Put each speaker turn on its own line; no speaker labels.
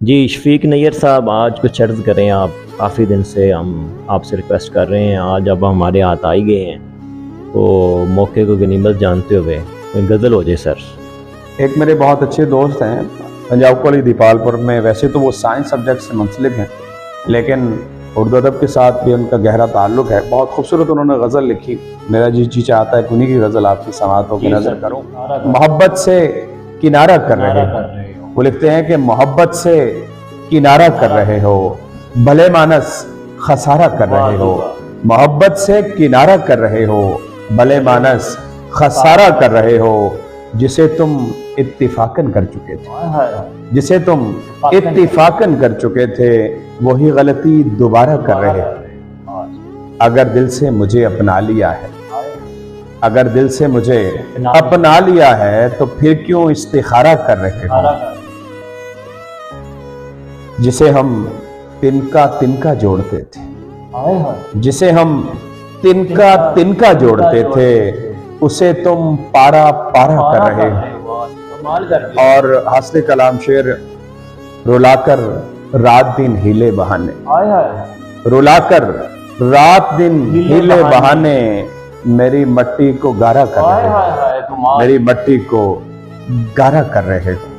جی شفیق نیر صاحب، آج کچھ عرض کریں آپ. کافی دن سے ہم آپ سے ریکویسٹ کر رہے ہیں، آج اب ہمارے ہاتھ آئی گئے ہیں تو موقع کو غنیمت جانتے ہوئے کوئی غزل ہو جائے سر.
ایک میرے بہت اچھے دوست ہیں پنجاب کالج دیپال پور میں، ویسے تو وہ سائنس سبجیکٹ سے منسلک ہیں لیکن اردو ادب کے ساتھ بھی ان کا گہرا تعلق ہے. بہت خوبصورت انہوں نے غزل لکھی. میرا جی چاہتا ہے کہ انہی کی غزل آپ کی سماعتوں کی نظر کروں. محبت سے کنارہ کر رہے ہو، وہ لکھتے ہیں کہ محبت سے کنارہ کر رہے ہو، بھلے مانس خسارہ کر رہے ہو. محبت سے کنارہ کر رہے ہو، بھلے مانس خسارہ کر رہے ہو. جسے تم اتفاقاً کر چکے تھے، جسے تم اتفاقاً کر چکے تھے، وہی غلطی دوبارہ کر رہے ہو. اگر دل سے مجھے اپنا لیا ہے، اگر دل سے مجھے اپنا لیا ہے تو پھر کیوں استخارہ کر رہے ہو. جسے ہم تنکا جوڑتے تھے، جسے ہم تنکا جوڑتے تھے، اسے تم پارا کر رہے ہو. اور حسن کلام شعر، رلا کر رات دن ہیلے بہانے، رلا کر رات دن ہیلے بہانے، میری مٹی کو گارا کر رہے ہو، میری مٹی کو گارا کر رہے ہو.